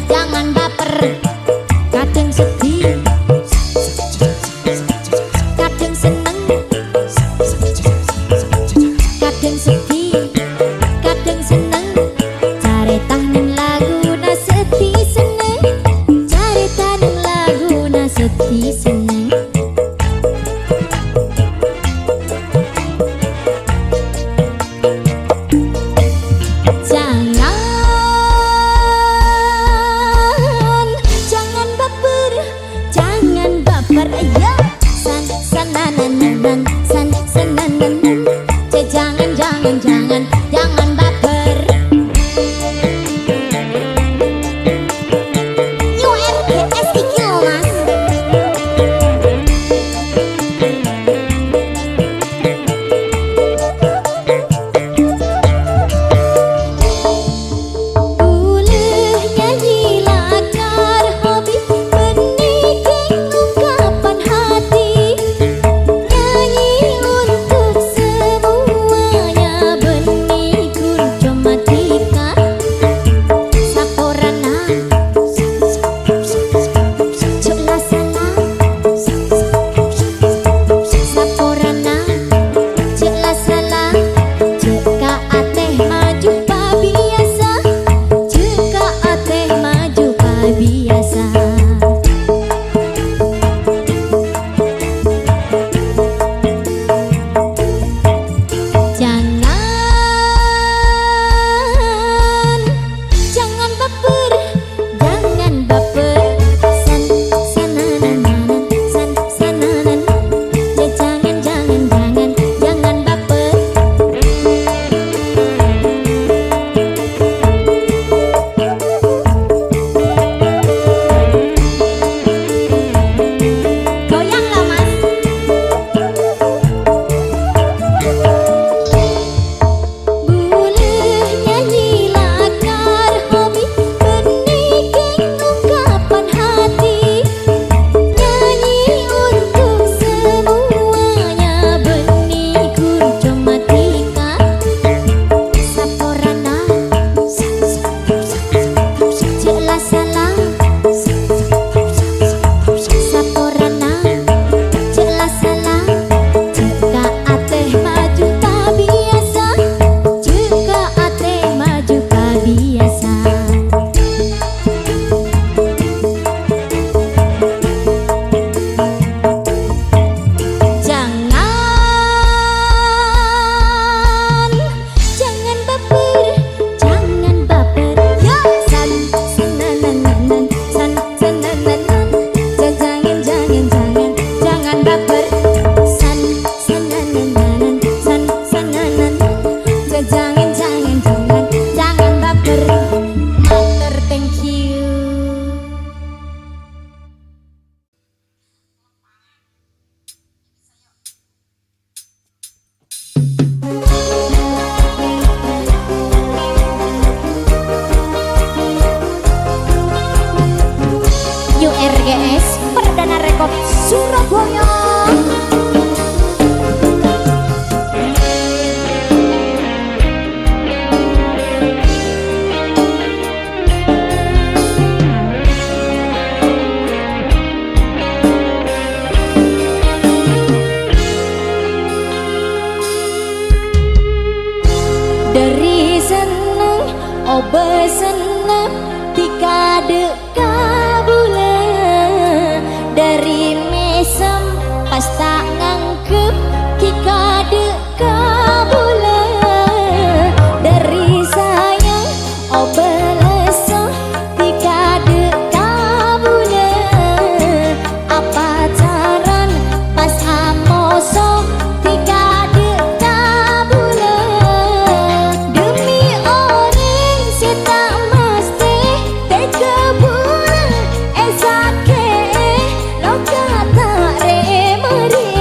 jangan baper. Kadang sedih, kadang seneng, kadang sedih, kadang seneng. Caritah ning lagu na sedih seneng, caritah ning lagu na sedih seneng. Jangan baper. URGS iki lho Mas. Boleh nyanyi latar hobi peningking ungkapan hati. Nyanyi untuk semuanya benih kurcomatika. Saporana jelas salah. Saporana jelas salah. Jika ateh maju pa biasa, jika ateh maju pa biasa. Jangan baper, jangan baper. San sanananan, san sananan. Jangan baper. Goyang lah Mas. Boleh nyanyi latar hobi peningking ungkapan hati. Nyanyi untuk semuanya benih kurcomatika. Saporana jelas salah. Saporana jelas salah. Jika ateh maju pa biasa, jika ateh maju pa biasa. Jangan baper, jangan baper. Yo san sanananan, san sanananan. Jangan baper. San sanananan, san sananan. Jangan baper. Matur, thank you. URGS Perdana Rekod Surabaya. Dari seneng, obe seneng, tikade kabula. Dari mesem pas tak ngangkep, tikade kabula. Dari sayang, obe lesah, tikade kabula. Apa caran pas amoso, tikade kabula. Demi orang seta mesti tega bulan esake lo kata re meri.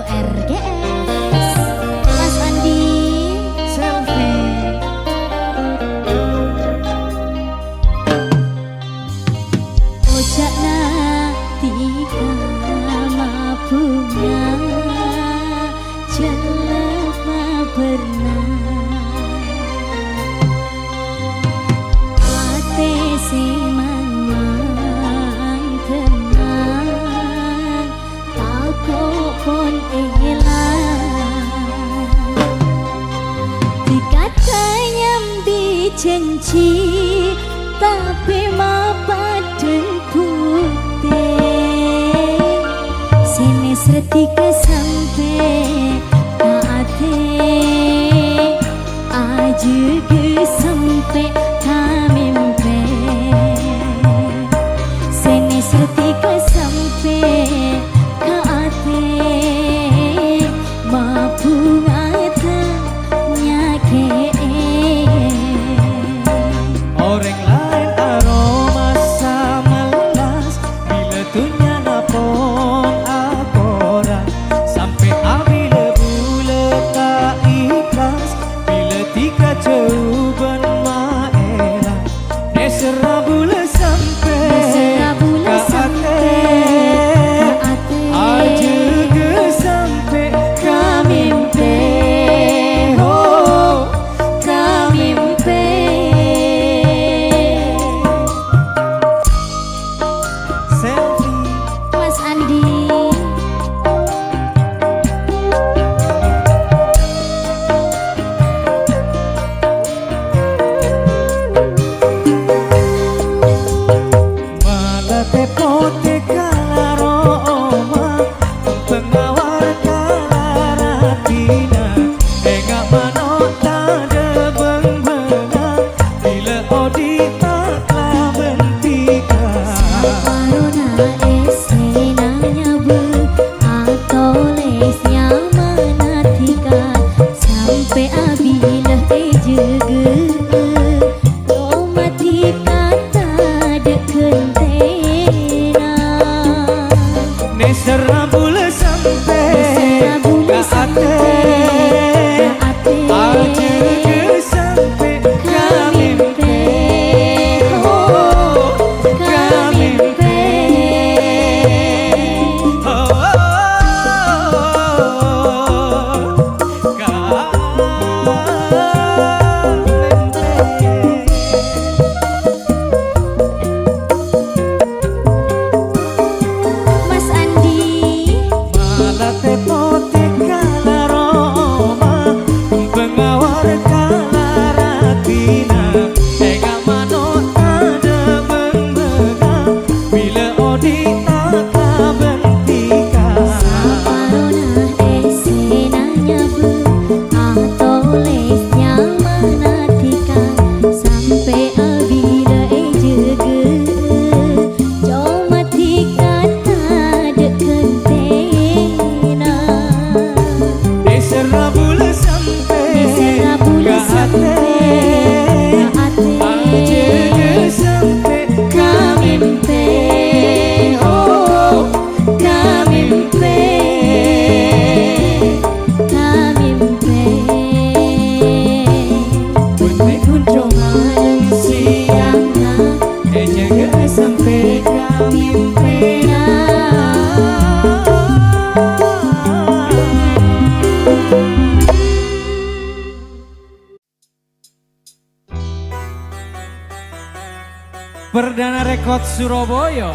RGS Mas Andi Selfie. Ojakna tika mabunga jelema pernah ate simang tenang tak pun elang dikatanya janji tapi mapaden putih sini setika sampai ate aja ke sampai kamimpe sini setika sampai ate mabungata nyake Orang lain aroma sama lelas bila tunya napon akora sampai abile bule tak ikhlas bila tika coban maela nesera bule sampai aja ke sampai kamimpe oh kamimpe selfie Mas Andi malah tepote kalaroma pengawar kalaratina enggak manota de bengbena bila odita klabentika Corona esenanya bu atau lesnya manatika sampai abilah ejege omatika tak dekentena nesera bule sampai ka ate aja ke sampai kamimpe oh kamimpe Mas Andi malah tepote kalaroma pengawar kalaratina enggak manota de bengbena bila odita kabentika Corona esenanya bu atau lesnya manatika sampai abida ejege comatika tak dekentena nesera bule sampai ka ate aja ke sampai kamimpe oh kamimpe putih kunjung siangna aja ke sampai kamimpe Perdana Rekod Surabaya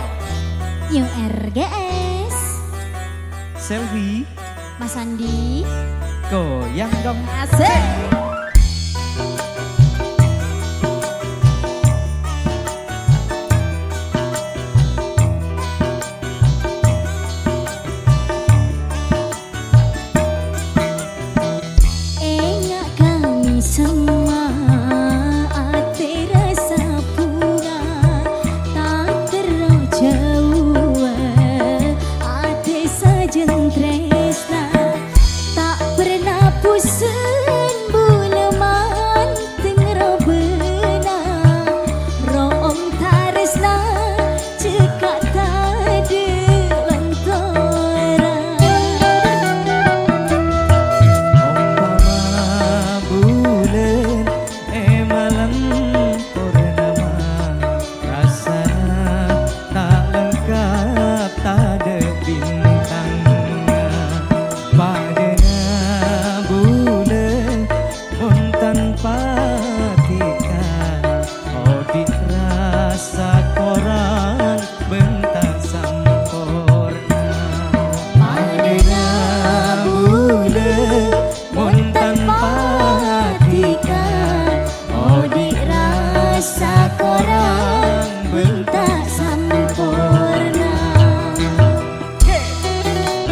New RGS selfie Mas Andi goyang dong asik Enggak kami semua ate rasa bunga tak terlalu jauh ate sajen tresna tak pernah pusing buleman tengro bena rom taresna cekak tade lantaran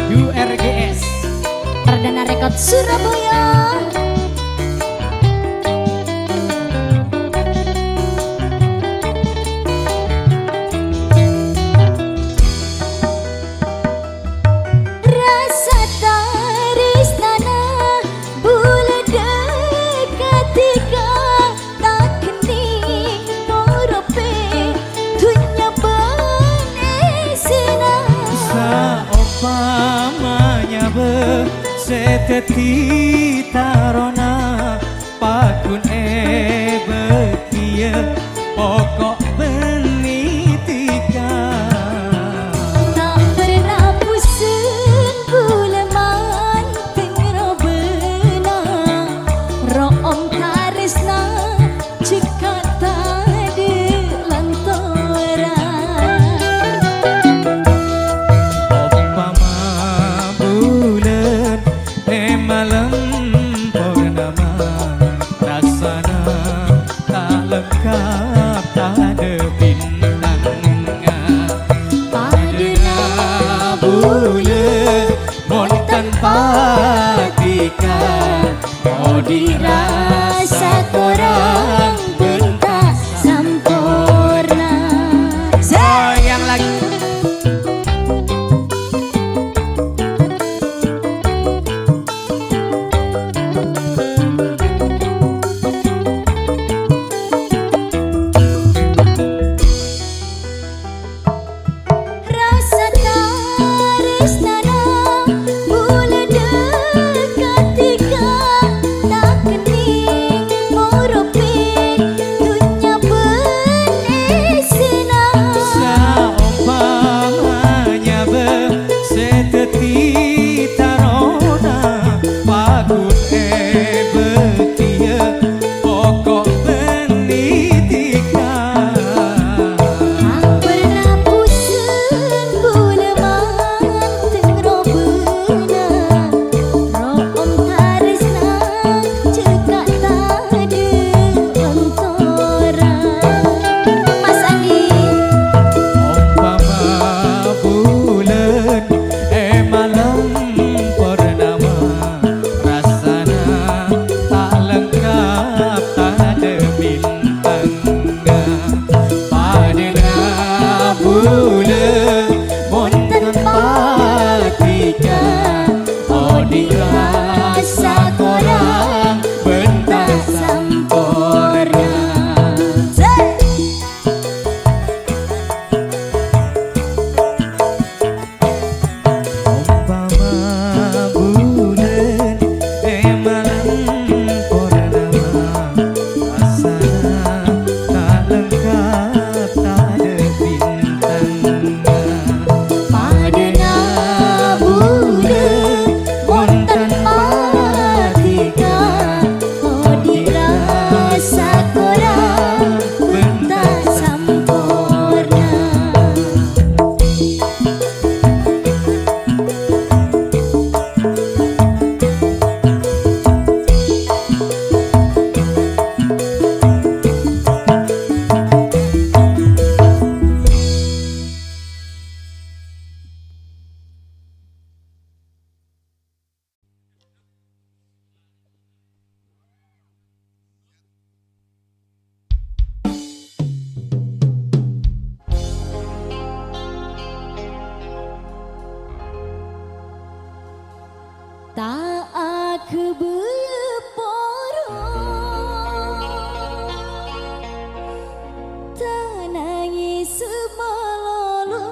URGS Perdana Rekod Surabaya. Rasa tarisnana bula dekatika tak kening morope dunya benesina. Saumpamanya seteti tarona pakun bekia pokok benitika Tak pernah pusing bula manteng robena room tarisna jika tadi lantora. Umpama bulan malam purnama rasana tak lengkap tak ada bintangnya padana bulan mon tanpa tika oh dirasa korang bentak Sampurna. sayang lagi. Rasa tarisnana bula dekatika tak kening morope dunya benesina. Saumpamanya seteti tarona pakun bekia pokok benitika Tak pernah pusing bula manteng robena room tarisna cekak tadi lantora. Mas Andi. Umpama bulan malam purnama rasana tak lengkap tak ada bintangnya padana bulan mon tanpa tika oh dirasa korang bentak sampurna. Umpama bulan malam purnama rasana tak lengkap tak ada bintangnya Padana bulan mon tanpa tika oh dirasa korang bentak sampurna. Tak aku berporo tak nangis semalolo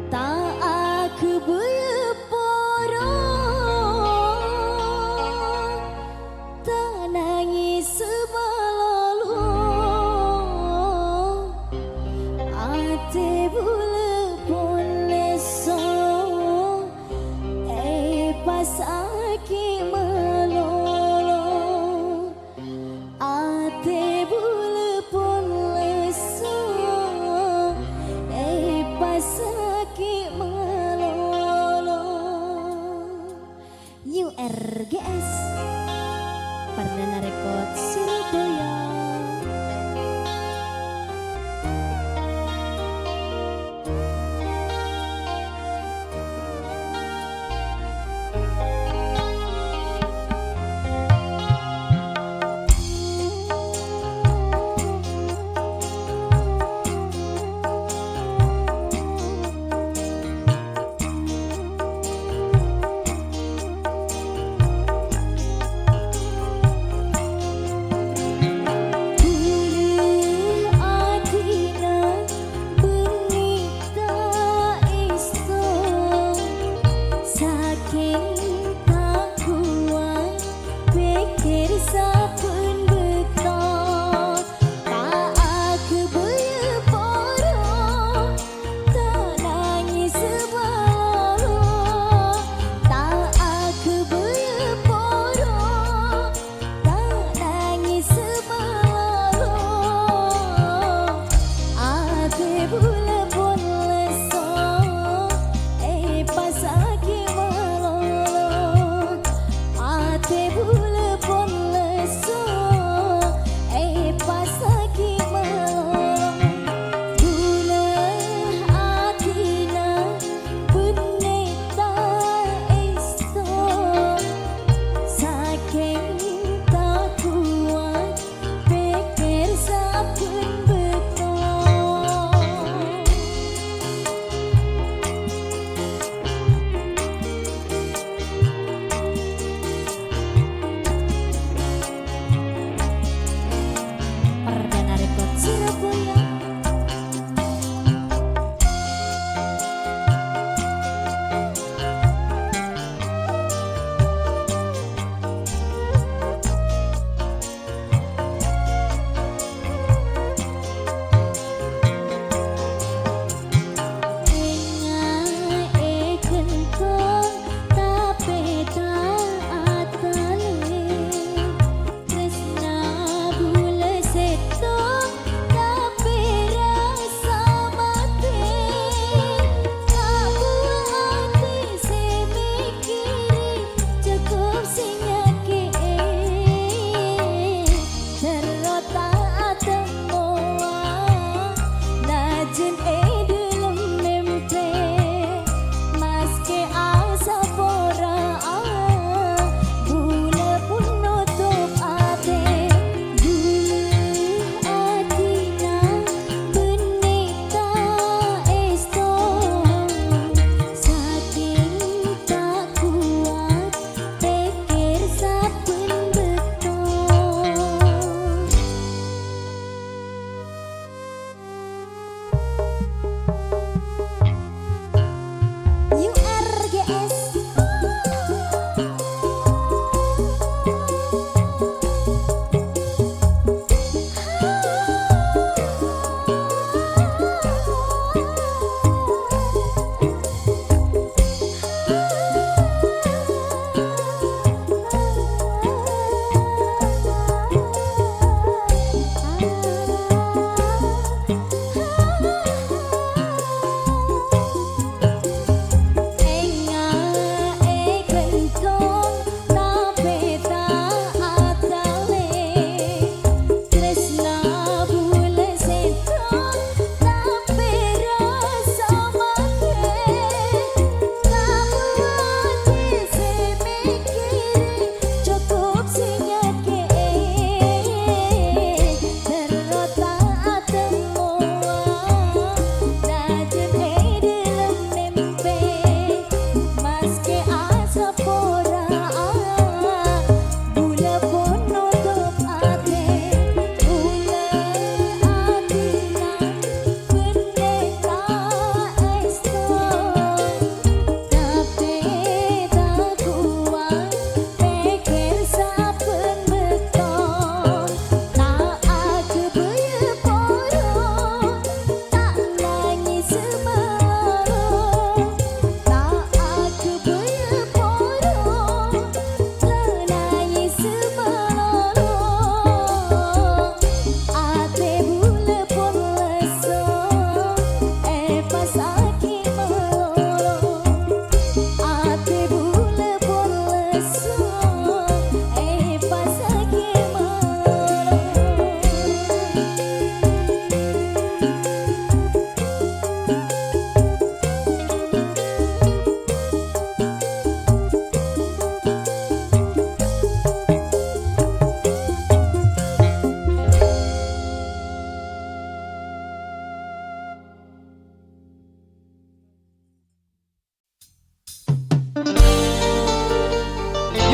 tak aku berporo tak nangis semalolo ate bule pun leso pas aki melolo ate bule pun leso pas aki melolo. URGS Perdana Rekod Surabaya.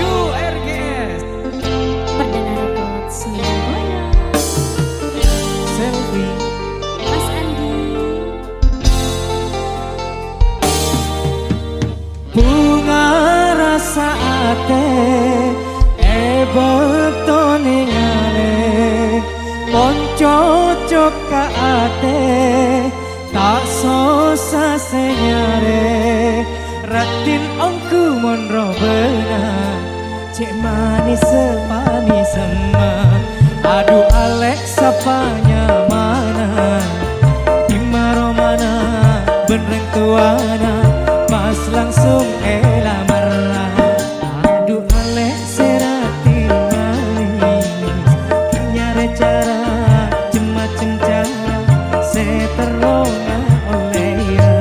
URGS Perdana Rekod Surabaya. Selfie Mas Andi. bunga rasa ate betone ngale ponco ka ate tak sosa senyare ratin ongku monro benar cek manis manis sema aduh Alex sapanya mana dimaro mana benereng tuana pas langsung lamar aduh Alex serati manis nyare cara macem cara seterona oleh ya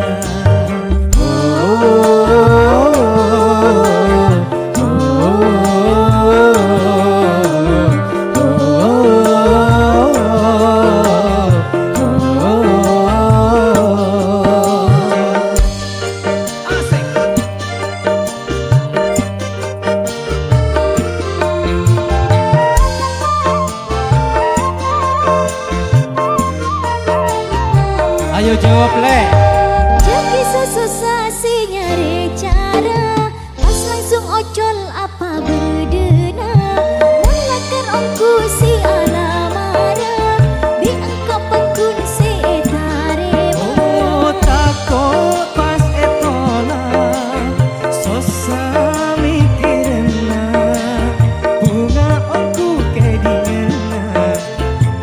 ayo jawab le Jadi sesusah si nyari cara pas langsung ocol apa bedena mulakan ongku si alamara di engkau pekun si tarema. oh takut pas etola sosa mikirna bunga aku kedingena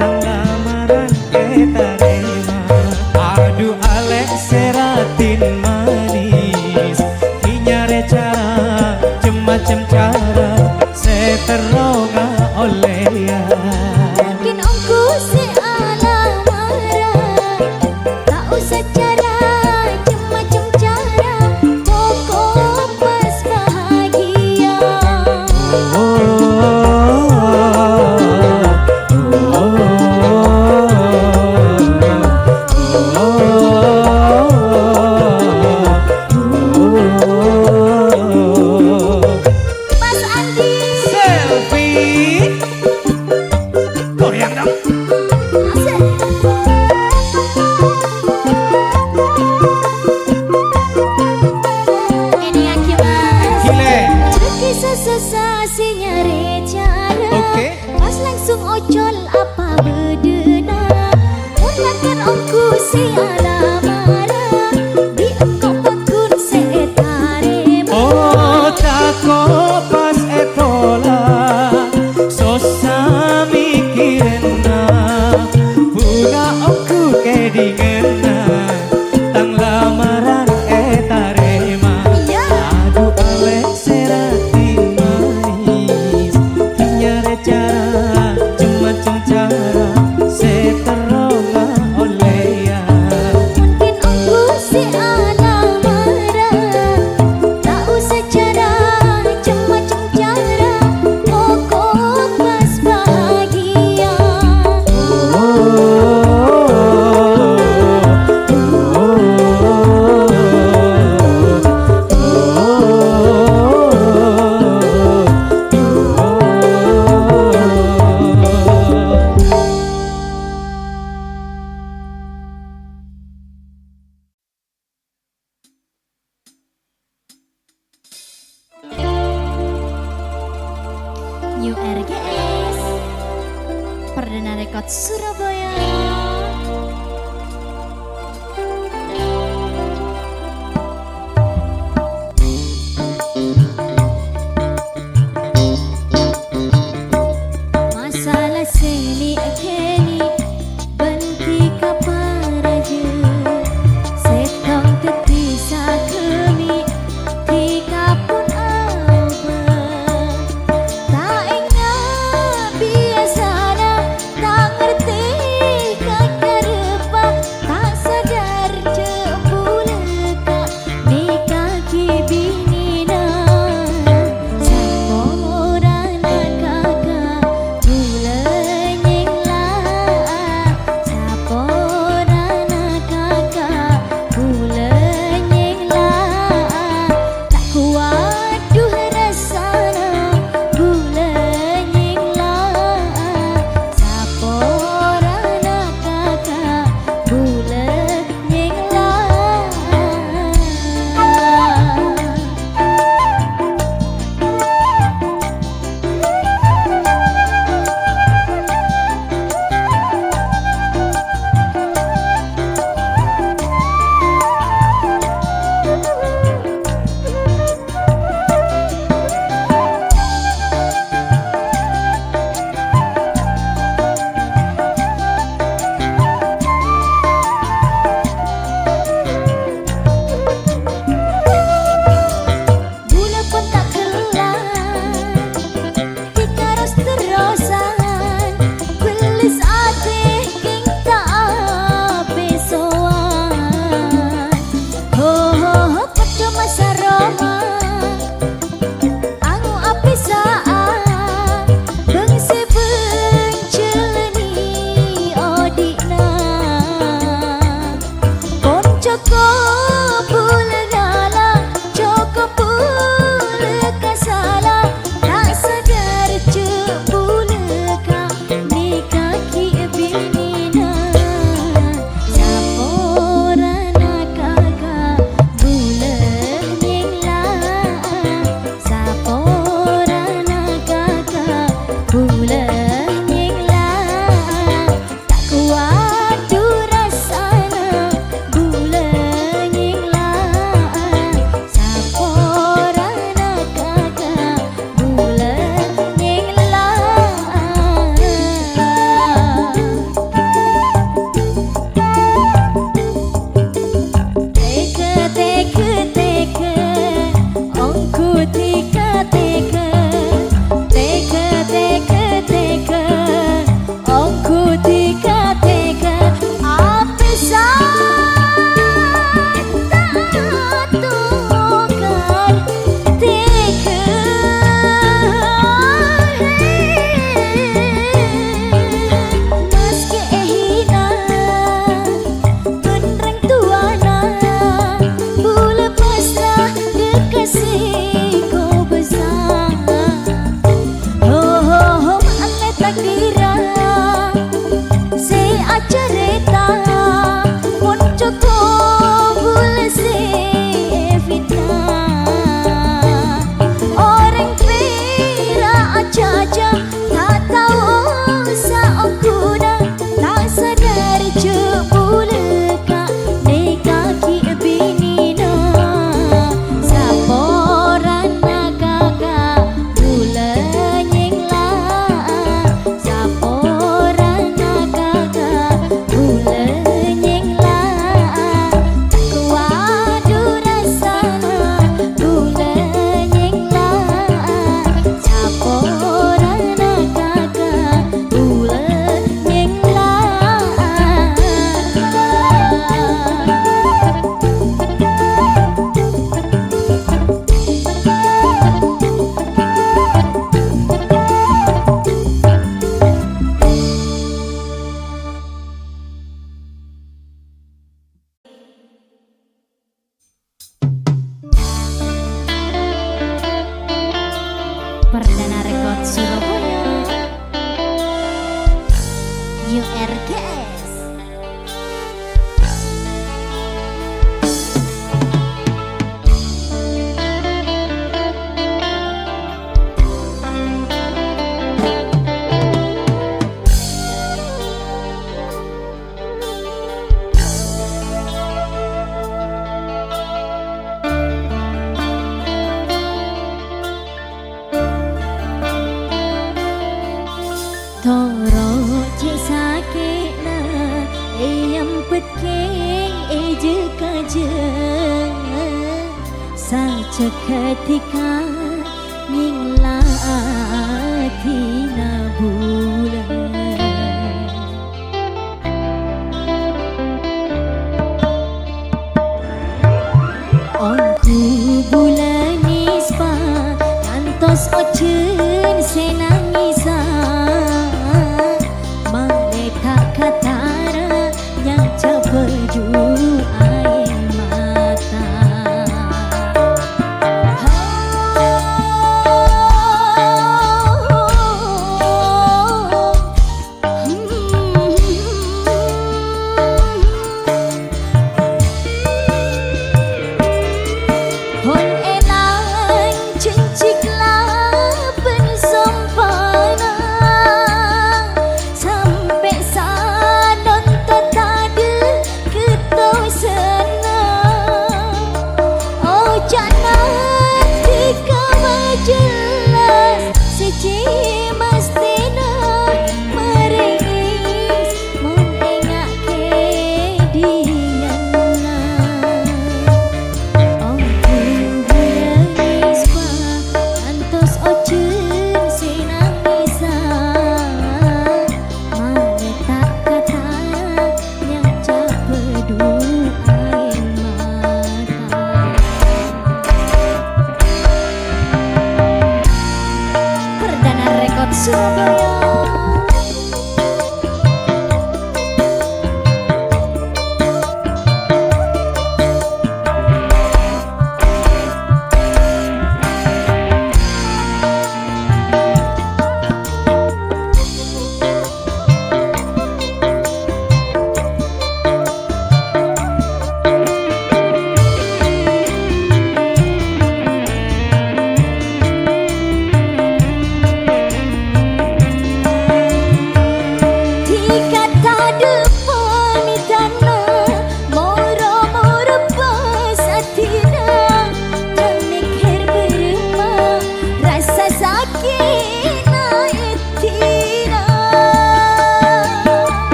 tanggamaran ketarema aduh Alex seratin manis nyare cara macem cara seteronga oleh ya Mungkin ongku si alamara tak usah cara macam cara pokok pas bahagia. Mas Andi. Selfie goyang dong Asik. Ini aki mas. gile Jadi sesusah si nyari cara Oke. pas langsung ocol apa bedena mulakan ongku si alamara di engkau pekun setarema. oh takut pas etola sosa mikirna bunga aku kedingena tang lamaran etarema Ya. aduh Alex serati manis nyare cara macem cara seteronga oleh ya Mungkin ongku si alamara tak usah cara macam cara pokok pas bahagia. URGS Perdana Rekod Surabaya. Masalah seni akeni benti kaparaja set Perdana Rekod Surabaya URGS. Toro cik sakit na yang petke je kaje saja ketika ninglaati na bulan onku bulan nispa kantos ocen senangisa katara yang cepedu air mata hon elang cenciklah pensompana sampai sanon tetade ketau senang oh jangan tika majelas seci mastina meringis mengingat kediana oh bulenis pa antos ocen sinangisa maletak katara yang capedu air mata Perdana Rekod Surabaya.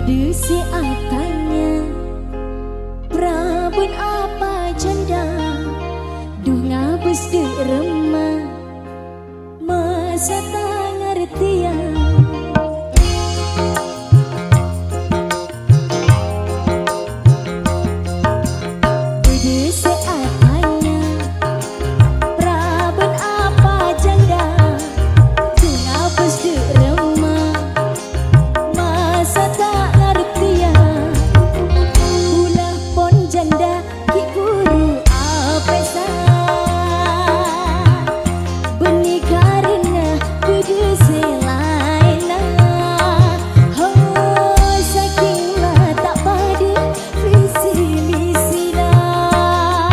Berdesi atanya Prabun apa janda Duh ngabus de remah Masa tak ngertian Berdesi atanya Prabun apa janda Duh ngabus de remah Masa tak ngertian Ulah pon janda ki guru apa sah Benih karena berdesi lain Oh saking lah tak pada visi misi dah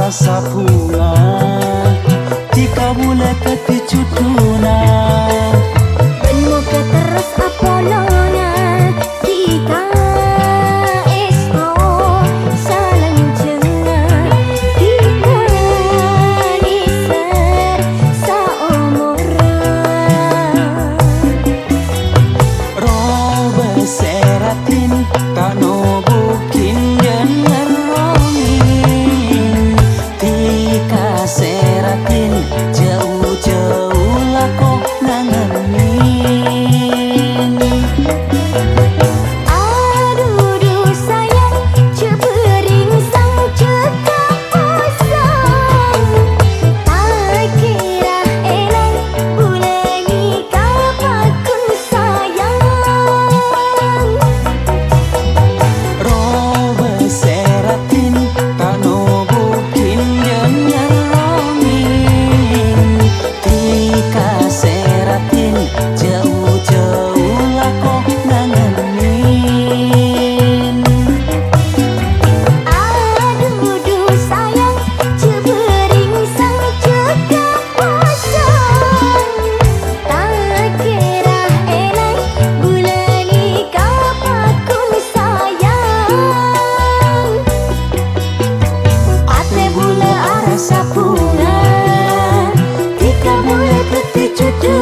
arasa bunga tika bule keti cutuna benmu keterus apolona tika esto salang jenga tika niser saomora robe seratin tano bukin dengan rongin tika seratin jauh-jauh lako nanganin aduh sayang cebering sang cekap pasang tak kira elang bulangi kapakku sayang robe seratin tano bukin dengan rongin tika seratin jauh-jauh lako nanganin aduh sayang cebering sang cekap pasang tak kira elang bulangi kapakku sayang ate bula arasa bunga tika bule keti cucu